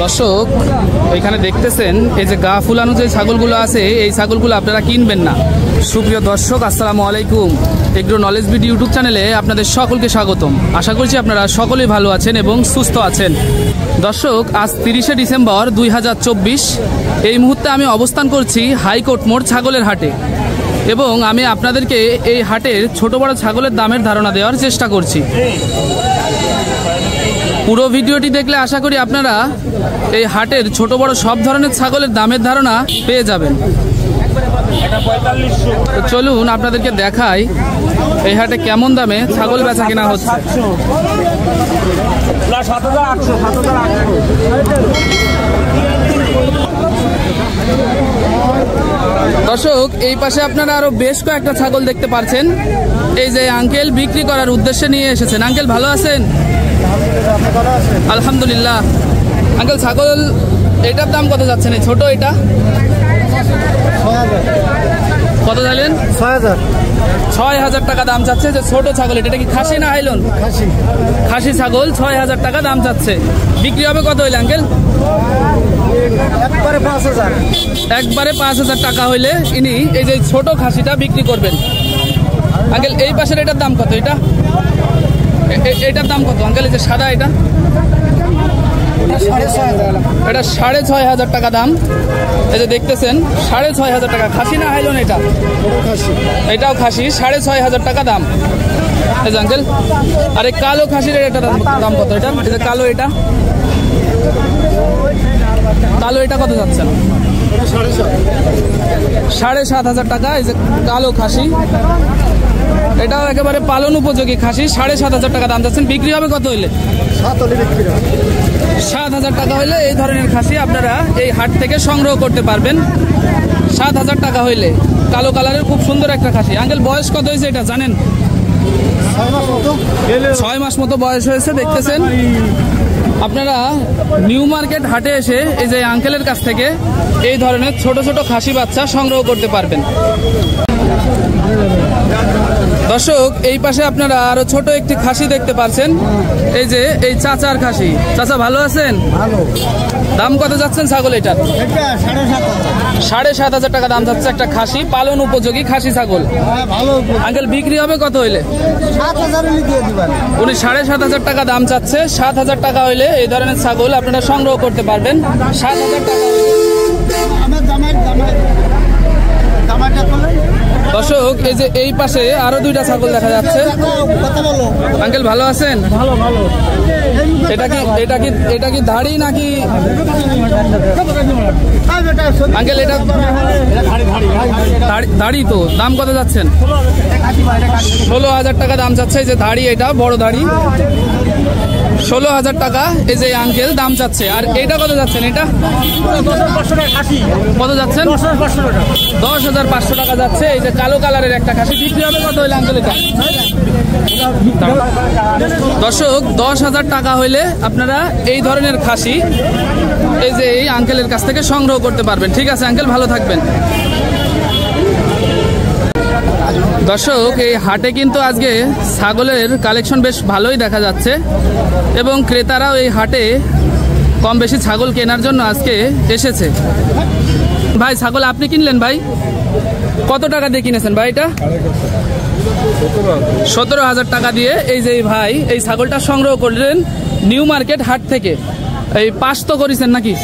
দর্শক এখানে দেখতেছেন এই যে গা ফুলানো যে ছাগলগুলো আছে, এই ছাগলগুলো আপনারা কিনবেন না। সুপ্রিয় দর্শক, আসসালামু আলাইকুম। এগ্রো নলেজ ভিডিও ইউটিউব চ্যানেলে আপনাদের সকলকে স্বাগতম। আশা করছি আপনারা সকলেই ভালো আছেন এবং সুস্থ আছেন। দর্শক, আজ 30শে ডিসেম্বর 2024। এই মুহূর্তে আমি অবস্থান করছি হাইকোর্ট মোড় ছাগলের হাটে এবং আমি আপনাদেরকে এই হাটের ছোট বড় ছাগলের দামের ধারণা দেওয়ার চেষ্টা করছি। পুরো ভিডিওটি দেখলে আশা করি আপনারা এই হাটের ছোট বড় সব ধরনের ছাগলের দামের ধারণা পেয়ে যাবেন। তো চলুন আপনাদেরকে দেখাই এই হাটে কেমন দামে ছাগল বেচা কেনা হচ্ছে। দর্শক, এই পাশে আপনারা আরো বেশ কয়েকটা ছাগল দেখতে পাচ্ছেন। এই যে আঙ্কেল বিক্রি করার উদ্দেশ্যে নিয়ে এসেছেন। আঙ্কেল ভালো আছেন? আলহামদুলিল্লাহ। আঙ্কেল, ছাগল এটার দাম কত যাচ্ছেন? এই ছোট এটা কত চাইলেন? 6,000 টাকা দাম চাচ্ছে। যে ছোট ছাগল এটা কি খাসি না হাইলন? খাসি ছাগল 6,000 টাকা দাম চাচ্ছে। বিক্রি হবে কত হইলে আঙ্কেল? একবারে 5,000 টাকা হইলে ইনি এই যে ছোট খাসিটা বিক্রি করবেন। আঙ্কেল, এই পাশের এটার দাম কত? এটার দাম কত আঙ্কেল? এই যে সাদা এটা 6,500 টাকা দাম। এই যে দেখতেছেন 6,500 টাকা। খাসি না হাইলন? এটাও খাসি। 6,500 টাকা দাম। এই যে আঙ্কেল, আর এই কালো খাসির এটার দাম কত? এটা এই যে কালো, এটা কালো, এটা কত যাচ্ছেন? 7,500 টাকা। এই যে কালো খাসি, এটাও একেবারে পালন উপযোগী খাসি। 7,500 টাকা দাম যাচ্ছেন। বিক্রি হবে কত হইলে? 7,000 টাকা হইলে এই ধরনের খাসি আপনারা এই হাট থেকে সংগ্রহ করতে পারবেন। 7,000 টাকা হইলে কালো কালারের খুব সুন্দর একটা খাসি। আঙ্কেল, বয়স কত হয়েছে এটা জানেন? 6 মাস মতো বয়স হয়েছে। দেখতেছেন আপনারা নিউ মার্কেট হাটে এসে এই যে আঙ্কেলের কাছ থেকে এই ধরনের ছোট ছোট খাসি বাচ্চা সংগ্রহ করতে পারবেন। দর্শক, এই পাশে আপনারা আরো ছোট একটি খাসি দেখতে পাচ্ছেন। এই যে এই চাচার খাসি। চাচা ভালো আছেন? দাম কত যাচ্ছেন ছাগল এটার? 7,500 টাকা দাম যাচ্ছে একটা খাসি, পালন উপযোগী খাসি ছাগল। আঙ্কেল, বিক্রি হবে কত হইলে? উনি 7,500 টাকা দাম চাচ্ছে। 7,000 টাকা হইলে এই ধরনের ছাগল আপনারা সংগ্রহ করতে পারবেন। 7,000 টাকা। দর্শক, এই যে এই পাশে আরো দুইটা ছাগল দেখা যাচ্ছে। আঙ্কেল ভালো আছেন? এটা কি দাড়ি নাকি আঙ্কেল? এটা দাড়ি। তো দাম কত যাচ্ছেন? 16,000 টাকা দাম যাচ্ছে। এই যে দাড়ি, এটা বড় দাড়ি। 16,000 টাকা এই যে আঙ্কেল দাম চাচ্ছে। আর এটা কত যাচ্ছেন? এটা কত যাচ্ছেন? 10,500 টাকা যাচ্ছে। এই যে কালো কালারের একটা খাসি। বিক্রি হবে কত হইলে আঙ্কেল এটা? দর্শক, 10,000 টাকা হইলে আপনারা এই ধরনের খাসি এই যে এই আঙ্কেলের কাছ থেকে সংগ্রহ করতে পারবেন। ঠিক আছে আঙ্কেল, ভালো থাকবেন। দর্শক, এই হাটে কিন্তু আজকে ছাগলের কালেকশন বেশ ভালোই দেখা যাচ্ছে এবং ক্রেতারাও এই হাটে কম বেশি ছাগল কেনার জন্য আজকে এসেছে। ভাই, ছাগল আপনি কিনলেন ভাই? কত টাকা দিয়ে কিনেছেন ভাই এটা? 17,000 টাকা দিয়ে এই যে ভাই এই ছাগলটা সংগ্রহ করলেন নিউ মার্কেট হাট থেকে। এই পাস তো করেছেন নাকি?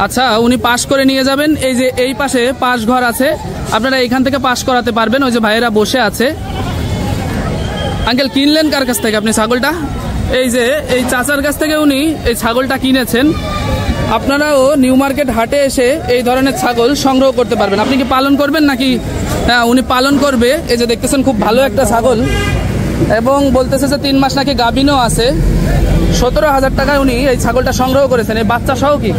আচ্ছা, উনি পাস করে নিয়ে যাবেন। এই যে এই পাশে পাস ঘর আছে, আপনারা এখান থেকে পাস করাতে পারবেন। ওই যে ভাইয়েরা বসে আছে। আঙ্কেল, কিনলেন কার কাছ থেকে আপনি ছাগলটা? এই যে এই চাচার কাছ থেকে উনি এই ছাগলটা কিনেছেন। আপনারাও নিউ মার্কেট হাটে এসে এই ধরনের ছাগল সংগ্রহ করতে পারবেন। আপনি কি পালন করবেন নাকি? হ্যাঁ, উনি পালন করবে। এই যে দেখতেছেন খুব ভালো একটা ছাগল এবং বলতেছে যে 3 মাস নাকি গাভিনও আছে। 17,000 টাকায় উনি এই ছাগলটা সংগ্রহ করেছেন। এই বাচ্চা সহ কি?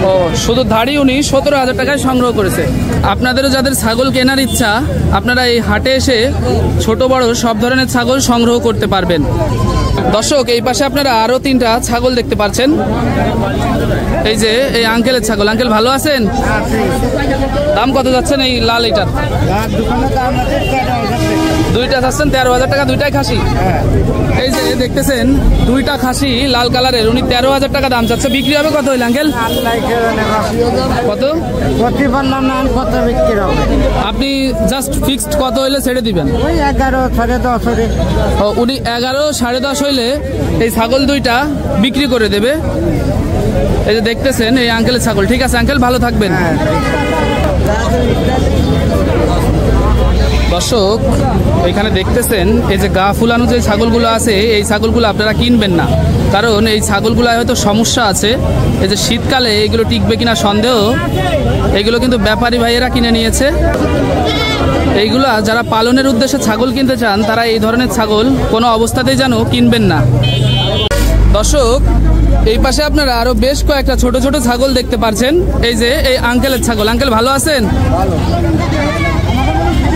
ও, শুধু ধাড়ি উনি 17,000 টাকায় সংগ্রহ করেছে। আপনাদেরও যাদের ছাগল কেনার ইচ্ছা, আপনারা এই হাটে এসে ছোট বড় সব ধরনের ছাগল সংগ্রহ করতে পারবেন। দর্শক, এই পাশে আপনারা আরো 3টা ছাগল দেখতে পাচ্ছেন। এই যে এই আঙ্কেলের ছাগল। আঙ্কেল ভালো আছেন? দাম কত যাচ্ছেন এই লাল এটার? দুইটা চাচ্ছেন 13,000 টাকা, দুইটাই খাসি। এই যে দেখতেছেন দুইটা খাসি লাল কালারের, উনি 13,000 টাকা দাম চাচ্ছে। বিক্রি হবে কত হইল আঙ্কেল? কত? আপনি জাস্ট ফিক্সড কত হইলে ছেড়ে দিবেন? 11, 10.5। উনি 11, 10.5 হইলে এই ছাগল দুইটা বিক্রি করে দেবে। এই যে দেখতেছেন এই আঙ্কেলের ছাগল। ঠিক আছে আঙ্কেল, ভালো থাকবেন। দর্শক এখানে দেখতেছেন এই যে গা ফুলানো যে ছাগলগুলো আছে, এই ছাগলগুলো আপনারা কিনবেন না, কারণ এই ছাগলগুলো হয়তো সমস্যা আছে। এই যে শীতকালে এগুলো টিকবে কিনা সন্দেহ। এগুলো কিন্তু ব্যাপারী ভাইয়েরা কিনে নিয়েছে। এইগুলা যারা পালনের উদ্দেশ্যে ছাগল কিনতে চান তারা এই ধরনের ছাগল কোনো অবস্থাতেই যেন কিনবেন না। দর্শক এই পাশে আপনারা আরো বেশ কয়েকটা ছোট ছোট ছাগল দেখতে পাচ্ছেন। এই যে এই আঙ্কেলের ছাগল। আঙ্কেল ভালো আছেন?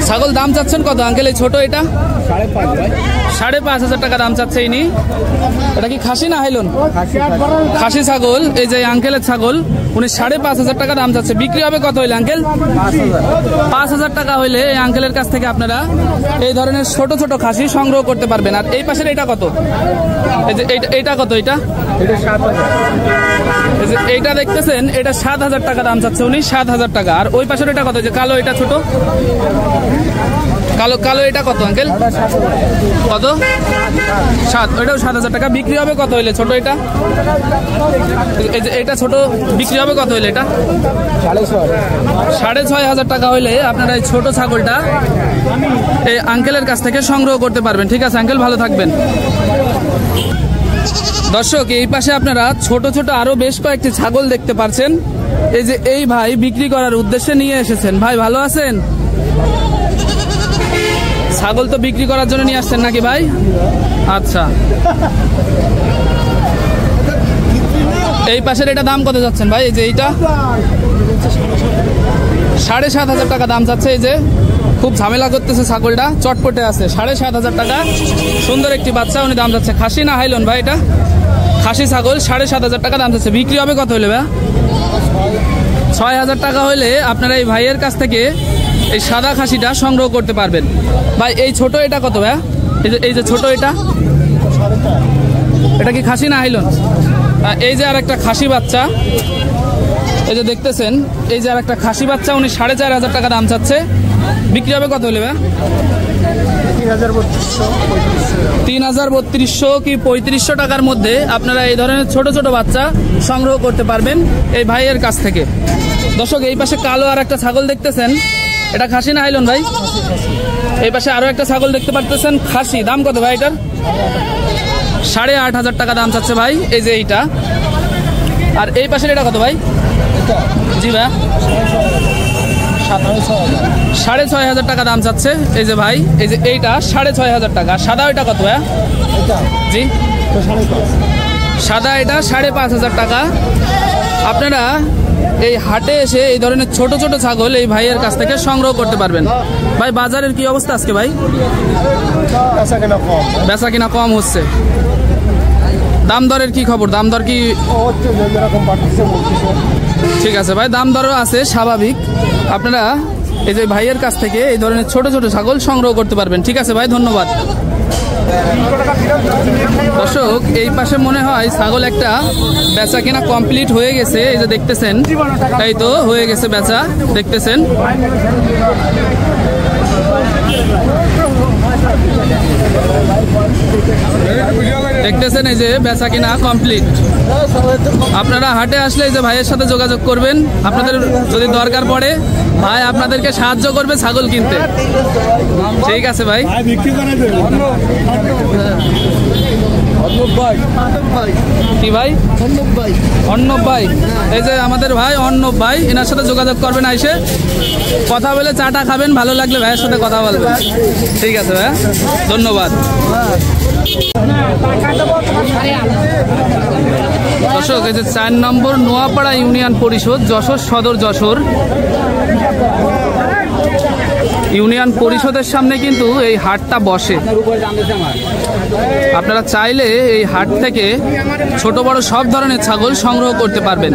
ছাগল দাম চাচ্ছেন কত আঙ্কেল? এই ছোট এটা 5,500 টাকা দাম চাচ্ছে ইনি। এটা কি খাসি না হাইলন? খাসি ছাগল। এই যে আঙ্কেলের ছাগল, উনি 5,500 টাকা দাম চাচ্ছে। বিক্রি হবে কত হইলে আঙ্কেল? 5,000 টাকা হইলে এই আঙ্কেলের কাছ থেকে আপনারা এই ধরনের ছোট ছোট খাসি সংগ্রহ করতে পারবেন। আর এই পাশের এটা কত? এই যে এইটা কত? এটা এইটা দেখতেছেন, এটা 7,000 টাকা দাম চাচ্ছে উনি, 7,000 টাকা। আর ওই পাশের এটা কত? যে কালো, এটা ছোট কালো এটা কত আঙ্কেল? কত? 7। ওইটাও 7,000 টাকা। বিক্রি হবে কত হইলে ছোট এটা? এই যে এটা ছোট বিক্রি হবে কত হইলে? এটা 6,500 টাকা হইলে আপনারা এই ছোট ছাগলটা এই আঙ্কেলের কাছ থেকে সংগ্রহ করতে পারবেন। ঠিক আছে আঙ্কেল, ভালো থাকবেন। দর্শক এই পাশে আপনারা ছোট ছোট আরো বেশ কয়েকটি ছাগল দেখতে পাচ্ছেন। এই যে এই ভাই বিক্রি করার উদ্দেশ্যে নিয়ে এসেছেন। ভাই ভালো আছেন? ছাগল তো বিক্রি করার জন্য নিয়ে আসছেন নাকি ভাই? আচ্ছা, এই পাশের এটা দাম কত যাচ্ছেন ভাই? এই যে এইটা 7,500 টাকা দাম চাচ্ছে। এই যে খুব ঝামেলা করতেছে ছাগলটা, চটপটে আছে। 7,500 টাকা, সুন্দর একটি বাচ্চা। উনি দাম যাচ্ছে। খাসি না হাইলন ভাই? এটা খাসি ছাগল, 7,500 টাকা দাম যাচ্ছে। বিক্রি হবে কত হইলে ভাই? 6,000 টাকা হইলে আপনারা এই ভাইয়ের কাছ থেকে এই সাদা খাসিটা সংগ্রহ করতে পারবেন। ভাই এই ছোট এটা কত ভাই? এই যে ছোট এটা কি খাসি না হাইলন? এই যে আর একটা খাসি বাচ্চা, এই যে দেখতেছেন, এই যে আর একটা খাসি বাচ্চা, উনি 4,500 টাকা দাম চাচ্ছে। বিক্রি হবে কত হলে ভাই? 3,3200 কি 3500 টাকার মধ্যে আপনারা এই ধরনের ছোট ছোট বাচ্চা সংগ্রহ করতে পারবেন এই ভাইয়ের কাছ থেকে। দর্শক এই পাশে কালো আর একটা ছাগল দেখতেছেন, এটা খাসি না হাইলন ভাই? এই পাশে আরো একটা ছাগল দেখতে পাচ্ছেন খাসি। দাম কত ভাই এটার? 8,500 টাকা দাম চাচ্ছে ভাই। এই যে এইটা। আর এই পাশের এটা কত ভাই? জি ভাই 6,500 টাকা দাম চাচ্ছে। এই যে ভাই, এই যে এইটা 6,500 টাকা। সাদা ওইটা কত ভাই? জি সাদা এটা 5,500 টাকা। আপনারা এই হাটে এসে এই ধরনের ছোট ছোট ছাগল এই ভাইয়ের কাছ থেকে সংগ্রহ করতে পারবেন। ভাই বাজারের কি অবস্থা আজকে ভাই? বেচা কিনা কম হচ্ছে। দাম দরের কি খবর? দাম দর কি? ঠিক আছে ভাই, দাম দরও আছে স্বাভাবিক। আপনারা এই যে ভাইয়ের কাছ থেকে এই ধরনের ছোট ছোট ছাগল সংগ্রহ করতে পারবেন। ঠিক আছে ভাই, ধন্যবাদ। দর্শক এই পাশে মনে হয় ছাগল একটা বেচা কেনা কমপ্লিট হয়ে গেছে। এই যে দেখতেছেন, এই তো হয়ে গেছে বেচা, দেখতেছেন। দেখতেছেন এই যে বেচা কিনা কমপ্লিট। আপনারা হাটে আসলে এই যে ভাইয়ের সাথে যোগাযোগ করবেন। আপনাদের যদি দরকার পড়ে ভাই আপনাদেরকে সাহায্য করবে ছাগল কিনতে। ঠিক আছে ভাই। কি ভাই? অর্ণব ভাই। এই যে আমাদের ভাই অর্ণব ভাই, এনার সাথে যোগাযোগ করবেন, আইসে কথা বলে চাটা খাবেন, ভালো লাগলে ভাইয়ের সাথে কথা বলবেন। ঠিক আছে ভাই, ধন্যবাদ। দর্শক এই যে 4 নম্বর নোয়াপাড়া ইউনিয়ন পরিষদ, যশোর সদর, যশোর ইউনিয়ন পরিষদের সামনে কিন্তু এই হাটটা বসে। আপনারা চাইলে এই হাট থেকে ছোট বড় সব ধরনের ছাগল সংগ্রহ করতে পারবেন।